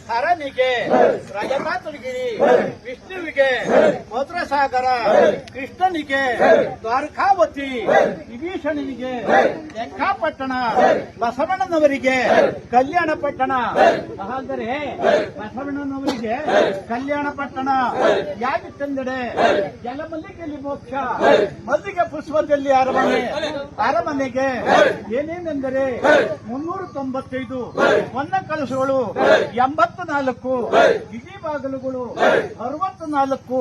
ಹರನಿಗೆ ರಜತಾತುಗಿರಿ, ವಿಷ್ಣುವಿಗೆ ಮಧುರಸಾಗರ, ಕೃಷ್ಣನಿಗೆ ದ್ವಾರಕಾವತಿ, ವಿಭೀಷಣನಿಗೆ ಲೆಂಕಾಪಟ್ಟಣ, ಬಸವಣ್ಣನವರಿಗೆ ಕಲ್ಯಾಣ ಪಟ್ಟಣ. ಅಂದರೆ ಬಸವಣ್ಣನವರಿಗೆ ಕಲ್ಯಾಣ ಪಟ್ಟಣ ಯಾಕಿತ್ತೆಂದರೆ ಜಲಮಲ್ಲಿಗೆಯಲ್ಲಿ ಮೋಕ್ಷ, ಮಲ್ಲಿಗೆ ಪುಷ್ಪದಲ್ಲಿ ಅರಮನೆ. ಅರಮನೆಗೆ ಏನೇನೆಂದರೆ 395 ಹೊನ್ನ ಕಳಶಗಳು, 84 ಬಿಗಿ ಬಾಗಿಲುಗಳು, 64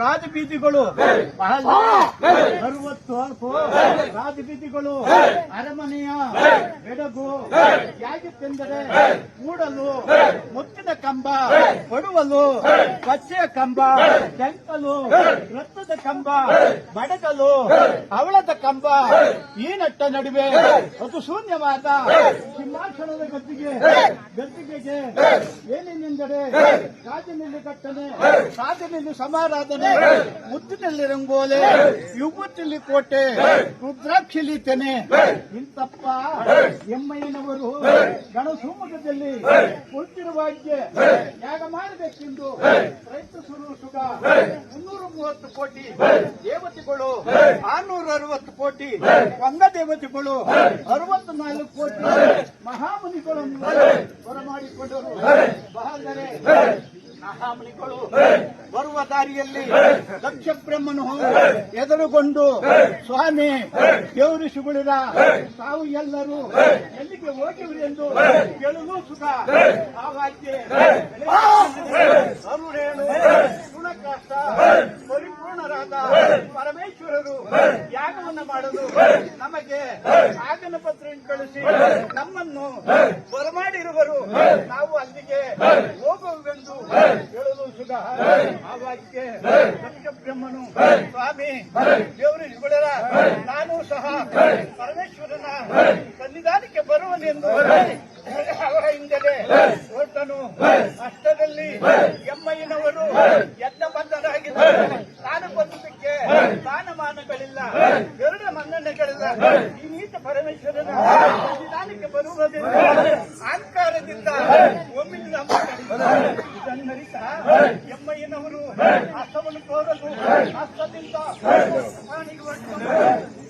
ರಾಜಬೀದಿಗಳು, 64 ರಾಜಬೀದಿಗಳು. ಅರಮನೆಯ ಬೆಡಗು ಯಾಗಿತ್ತೆಂದರೆ ಕೂಡಲು ಮುತ್ತಿನ ಕಂಬ, ಕೊಡುವಲು ಪಚ್ಚೆಯ ಕಂಬ, ಟೆಂಕಲು ರಕ್ತದ ಕಂಬ, ಬಡಗಲು ಹವಳದ ಕಂಬ. ಈ ನಟ್ಟ ನಡುವೆ ಅದು ಶೂನ್ಯವಾದ ಸಿಂಹಾಸನದ ಗದ್ದಿಗೆಗೆ ಏನೇನೆಂದರೆ ಗಾಜಿನಲ್ಲಿ ಕಟ್ಟನೆ, ಸಾಧಿನಲ್ಲಿ ಸಮಾರಾಧನೆ, ಮುತ್ತಿನಲ್ಲಿ ರಂಗೋಲೆ, ವಿಭೂತಿಯಲ್ಲಿ ಕೋಟೆ, ರುದ್ರಾಕ್ಷಿಲಿ ತೆನೆ. ಇಂತಪ್ಪ ಎಮ್ಮಯ್ಯನವರು ಗಣಸುಮುಖದಲ್ಲಿ ಕುಳಿತಿರುವಾಗೆ ಯಾಗ ಮಾಡಬೇಕೆಂದು ಪ್ರಯತ್ನಿಸುವ ಸುಗ 330 ಕೋಟಿ ದೇವತೆಗಳು, 660 ಕೋಟಿ ವಂಗ ದೇವತೆಗಳು, 64 ಕೋಟಿ ಮಹಾಮುನಿಗಳನ್ನು ಬರಮಾಡಿಕೊಂಡರು. ಬಹಳರೆ ಮಹಾಮುನಿಗಳು ಬರುವ ದಾರಿಯಲ್ಲಿ ದಕ್ಷ ಬ್ರಹ್ಮನು ಎದುರುಗೊಂಡು, ಸ್ವಾಮಿ ದೇವರಿಸುಗಳಿರ ತಾವು ಎಲ್ಲರೂ ಎಲ್ಲಿಗೆ ಹೋಗಿವ್ರಿ ಎಂದು ಕೇಳಲು ಸುಖ. ಆವಾಗ್ಯೆ ಅರುಳೇಳು ಗುಣಕಾಷ್ಟ ಪರಿಪೂರ್ಣರಾದ ಪರಮೇಶ್ವರರು ಯಾಗವನ್ನು ಮಾಡಲು ನಮಗೆ ಆಗನ ಪತ್ರವನ್ನು ಕಳಿಸಿ ನಮ್ಮನ್ನು ಬರಮಾಡಿರುವರು. ನಾವು ಅಲ್ಲಿಗೆ ಹೋಗುವೆಂದು ಹೇಳಲು ಸುಖ. ಆವಾಗ್ಯೆ ದಕ್ಷ ಬ್ರಹ್ಮನು, ಸ್ವಾಮಿ ದೇವರಿಸುಗಳರ ನಾನು ಸಹ ಪರಮೇಶ್ವರನ ಸನ್ನಿಧಾನಕ್ಕೆ ಬರುವನೆಂದು ಅವರ ಹಿಂದೆಲೆ ಹೊರಟನು. ಅಷ್ಟರಲ್ಲಿ ಎಮ್ಮಯ್ಯನವರು ಎದ್ದ ಬದ್ಧರಾಗಿದ್ದರು. ತಾನು ಬಂದಕ್ಕೆ ಸ್ಥಾನಮಾನಗಳಿಲ್ಲ, ಗರುಡ ಮನ್ನಣೆಗಳಿಲ್ಲ. ಈ ನೀತ ಪರಮೇಶ್ವರನ ಸನ್ನಿಧಾನಕ್ಕೆ ಬರುವುದೆಂದು ಅಹಂಕಾರದಿಂದ ಒಮ್ಮಿನ ಇದನ್ನರಿತ ಎಮ್ಮಯ್ಯನವರು ಹಸ್ತವನ್ನು ತೋರಲು ಹಸ್ತದಿಂದ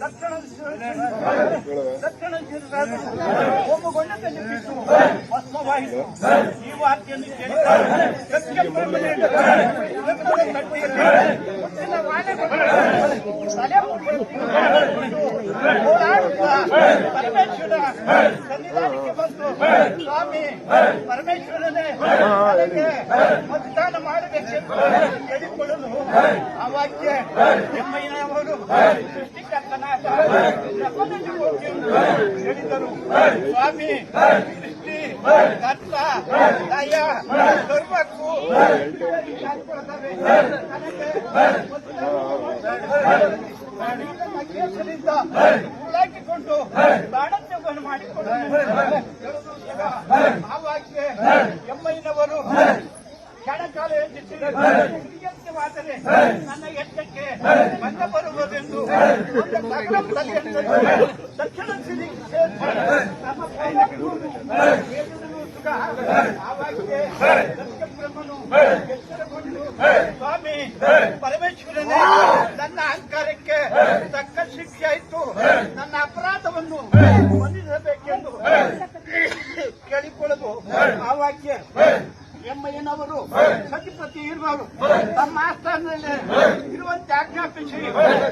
ದಕ್ಷಿಣ ಹೋಮಗೊಂಡದಲ್ಲಿ ಬಿಟ್ಟು ಭಸ್ಮವಾಯಿತು. ಈ ವಾರ್ತೆಯನ್ನು ಕೇಳಿದಾಗ ಪರಮೇಶ್ವರ ಸನ್ನಿಧಾನಕ್ಕೆ ಬಂದು, ಸ್ವಾಮಿ ಪರಮೇಶ್ವರನೇ ನನಗೆ ಮತದಾನ ಮಾಡಬೇಕೆಂದು ಹೇಳಿಕೊಳ್ಳಲು ಆವಾಗ್ಯೆ ಎಮ್ಮಯ್ಯನವರು ಸೃಷ್ಟಿಕರ್ತನಾದ ಹೇಳಿದರು. ಸ್ವಾಮಿ ಸೃಷ್ಟಿ ಕರ್ತ ದಯ ಸರ್ವಕ್ಕೂ ಹಾಕಿಕೊಂಡು ಬಾಣತ್ಯವನ್ನು ಮಾಡಿಕೊಂಡು ಆವಾಗ್ಯೆ ಎಮ್ಮಯ್ಯನವರು ಕ್ಷಣಕಾಲ ಯೋಚಿಸಿದರೆ ನನ್ನ ಎತ್ತಕ್ಕೆ ಬಂದ ಬರುವುದೆಂದು ದಕ್ಷಿಣ ಸಿರಿ ಆವಾಗ್ಯೆ ಬ್ರಹ್ಮನು ಎಚ್ಚರಗೊಂಡು, ಸ್ವಾಮಿ ಪರಮೇಶ್ವರನೇ ನನ್ನ ಅಹಂಕಾರಕ್ಕೆ ತಕ್ಕ ಶಿಕ್ಷೆ ಆಯಿತು, ನನ್ನ ಅಪರಾಧವನ್ನು ಹೊಂದಿಸಬೇಕೆಂದು ಕೇಳಿಕೊಳ್ಳಲು ಆವಾಗ್ಯೆ ಎಮ್ಮಯ್ಯನವರು ಸತಿಪತಿ ಇರುವರು ತಮ್ಮ ಆಸ್ಥಾನದಲ್ಲಿ ಇರುವಂತೆ ಆಜ್ಞಾಪಿಸಿ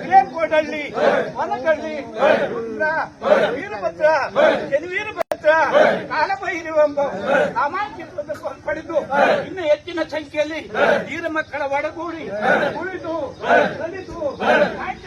ಹಿರೇಕೋಡಳ್ಳಿ, ಹೊನಗಳ್ಳಿ, ರುದ್ರ, ವೀರಭದ್ರ, ಶನಿವೀರಭದ್ರ, ಕಾಲಭೈರವೆಂಬ ನಾಮಾಂಕಿತವನ್ನು ಪಡೆದು ಇನ್ನು ಹೆಚ್ಚಿನ ಸಂಖ್ಯೆಯಲ್ಲಿ ವೀರ ಮಕ್ಕಳ ಒಡಗೂಡಿ ಉಳಿದು ಕಲಿದು ನಾಟ್ಯ